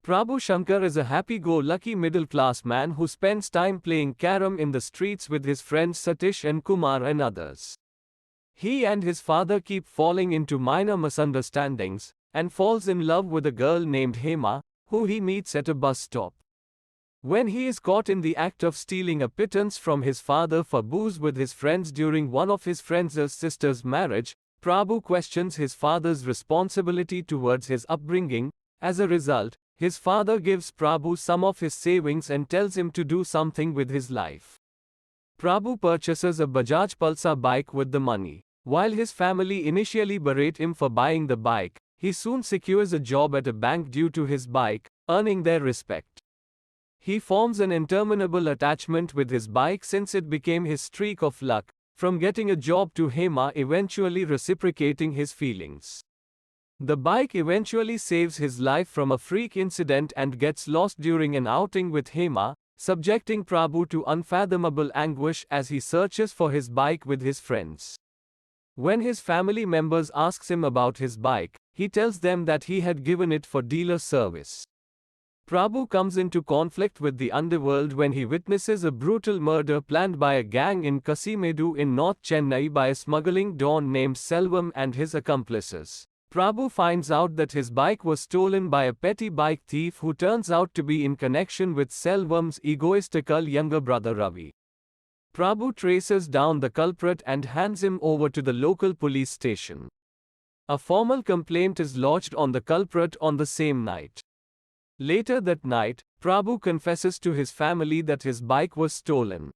Prabhu Shankar is a happy-go-lucky middle-class man who spends time playing carom in the streets with his friends Satish and Kumar and others. He and his father keep falling into minor misunderstandings, and falls in love with a girl named Hema, who he meets at a bus stop. When he is caught in the act of stealing a pittance from his father for booze with his friends during one of his friends' sister's marriage, Prabhu questions his father's responsibility towards his upbringing. As a result, his father gives Prabhu some of his savings and tells him to do something with his life. Prabhu purchases a Bajaj Pulsar bike with the money. While his family initially berate him for buying the bike, he soon secures a job at a bank due to his bike, earning their respect. He forms an interminable attachment with his bike since it became his streak of luck, from getting a job to Hema eventually reciprocating his feelings. The bike eventually saves his life from a freak incident and gets lost during an outing with Hema, subjecting Prabhu to unfathomable anguish as he searches for his bike with his friends. When his family members ask him about his bike, he tells them that he had given it for dealer service. Prabhu comes into conflict with the underworld when he witnesses a brutal murder planned by a gang in Kasimedu in North Chennai by a smuggling don named Selvam and his accomplices. Prabhu finds out that his bike was stolen by a petty bike thief who turns out to be in connection with Selvam's egoistical younger brother Ravi. Prabhu traces down the culprit and hands him over to the local police station. A formal complaint is lodged on the culprit on the same night. Later that night, Prabhu confesses to his family that his bike was stolen.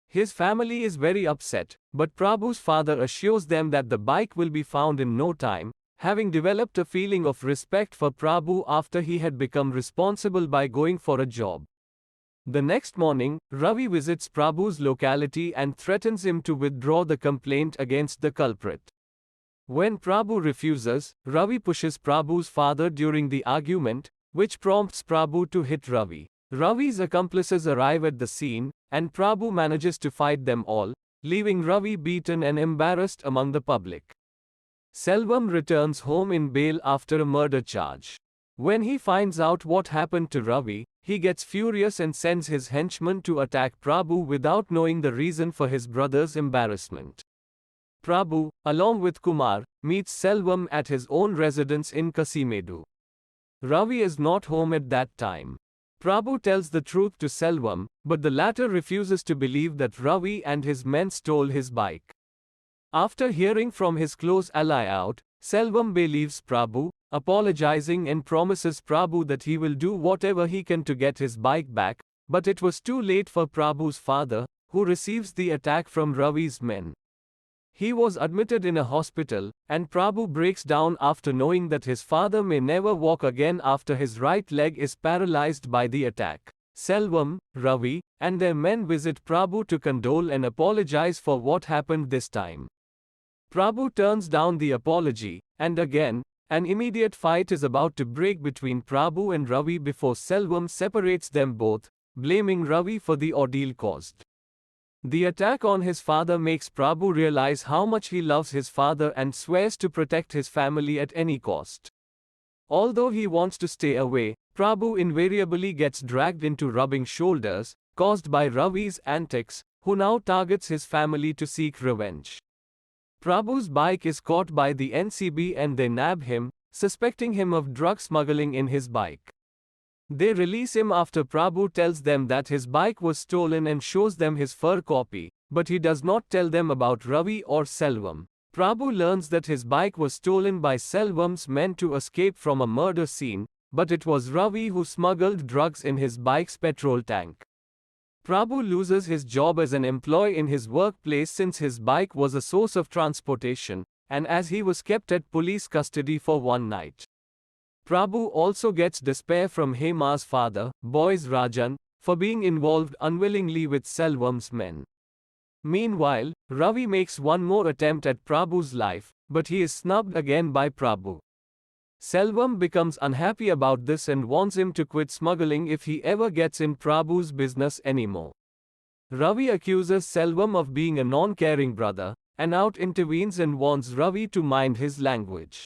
His family is very upset, but Prabhu's father assures them that the bike will be found in no time, having developed a feeling of respect for Prabhu after he had become responsible by going for a job. The next morning, Ravi visits Prabhu's locality and threatens him to withdraw the complaint against the culprit. When Prabhu refuses, Ravi pushes Prabhu's father during the argument, which prompts Prabhu to hit Ravi. Ravi's accomplices arrive at the scene, and Prabhu manages to fight them all, leaving Ravi beaten and embarrassed among the public. Selvam returns home in bail after a murder charge. When he finds out what happened to Ravi, he gets furious and sends his henchmen to attack Prabhu without knowing the reason for his brother's embarrassment. Prabhu, along with Kumar, meets Selvam at his own residence in Kasimedu. Ravi is not home at that time. Prabhu tells the truth to Selvam, but the latter refuses to believe that Ravi and his men stole his bike. After hearing from his close ally out, Selvam believes Prabhu, apologizing and promises Prabhu that he will do whatever he can to get his bike back, but it was too late for Prabhu's father, who receives the attack from Ravi's men. He was admitted in a hospital, and Prabhu breaks down after knowing that his father may never walk again after his right leg is paralyzed by the attack. Selvam, Ravi, and their men visit Prabhu to condole and apologize for what happened this time. Prabhu turns down the apology, and again, an immediate fight is about to break between Prabhu and Ravi before Selvam separates them both, blaming Ravi for the ordeal caused. The attack on his father makes Prabhu realize how much he loves his father and swears to protect his family at any cost. Although he wants to stay away, Prabhu invariably gets dragged into rubbing shoulders, caused by Ravi's antics, who now targets his family to seek revenge. Prabhu's bike is caught by the NCB and they nab him, suspecting him of drug smuggling in his bike. They release him after Prabhu tells them that his bike was stolen and shows them his fur copy, but he does not tell them about Ravi or Selvam. Prabhu learns that his bike was stolen by Selvam's men to escape from a murder scene, but it was Ravi who smuggled drugs in his bike's petrol tank. Prabhu loses his job as an employee in his workplace since his bike was a source of transportation, and as he was kept at police custody for one night. Prabhu also gets despair from Hema's father, Boys Rajan, for being involved unwillingly with Selvam's men. Meanwhile, Ravi makes one more attempt at Prabhu's life, but he is snubbed again by Prabhu. Selvam becomes unhappy about this and wants him to quit smuggling if he ever gets in Prabhu's business anymore. Ravi accuses Selvam of being a non-caring brother, and Out intervenes and warns Ravi to mind his language.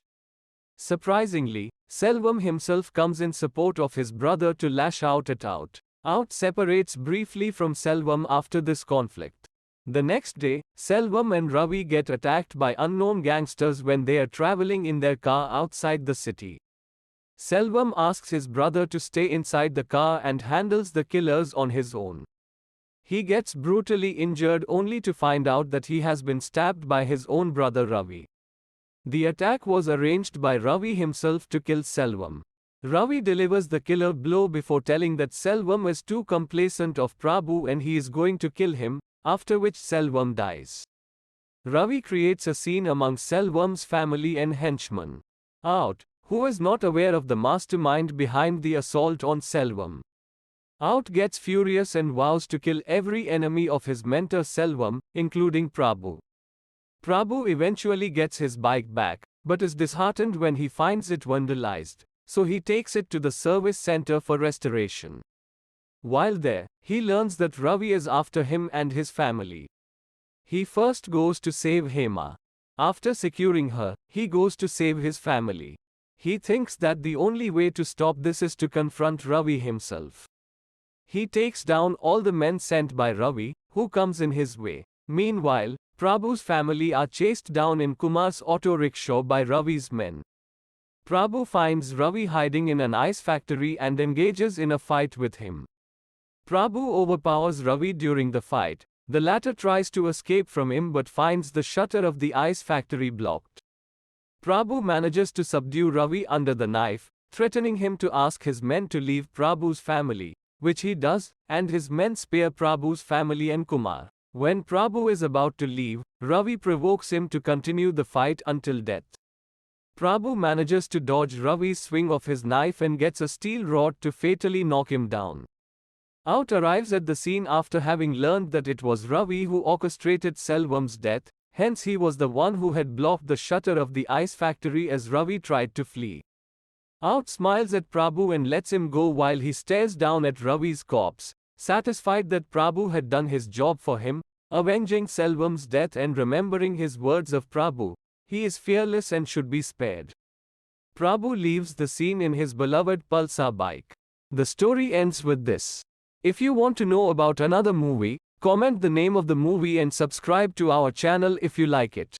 Surprisingly, Selvam himself comes in support of his brother to lash out at Out. Out separates briefly from Selvam after this conflict. The next day, Selvam and Ravi get attacked by unknown gangsters when they are traveling in their car outside the city. Selvam asks his brother to stay inside the car and handles the killers on his own. He gets brutally injured only to find out that he has been stabbed by his own brother Ravi. The attack was arranged by Ravi himself to kill Selvam. Ravi delivers the killer blow before telling that Selvam is too complacent of Prabhu and he is going to kill him, after which Selvam dies. Ravi creates a scene among Selvam's family and henchmen. Out, who is not aware of the mastermind behind the assault on Selvam. Out gets furious and vows to kill every enemy of his mentor Selvam, including Prabhu. Prabhu eventually gets his bike back, but is disheartened when he finds it vandalized, so he takes it to the service center for restoration. While there, he learns that Ravi is after him and his family. He first goes to save Hema. After securing her, he goes to save his family. He thinks that the only way to stop this is to confront Ravi himself. He takes down all the men sent by Ravi, who comes in his way. Meanwhile, Prabhu's family are chased down in Kumar's auto rickshaw by Ravi's men. Prabhu finds Ravi hiding in an ice factory and engages in a fight with him. Prabhu overpowers Ravi during the fight. The latter tries to escape from him but finds the shutter of the ice factory blocked. Prabhu manages to subdue Ravi under the knife, threatening him to ask his men to leave Prabhu's family, which he does, and his men spare Prabhu's family and Kumar. When Prabhu is about to leave, Ravi provokes him to continue the fight until death. Prabhu manages to dodge Ravi's swing of his knife and gets a steel rod to fatally knock him down. Out arrives at the scene after having learned that it was Ravi who orchestrated Selvam's death, hence he was the one who had blocked the shutter of the ice factory as Ravi tried to flee. Out smiles at Prabhu and lets him go while he stares down at Ravi's corpse, satisfied that Prabhu had done his job for him, avenging Selvam's death and remembering his words of Prabhu, he is fearless and should be spared. Prabhu leaves the scene in his beloved Pulsar bike. The story ends with this. If you want to know about another movie, comment the name of the movie and subscribe to our channel if you like it.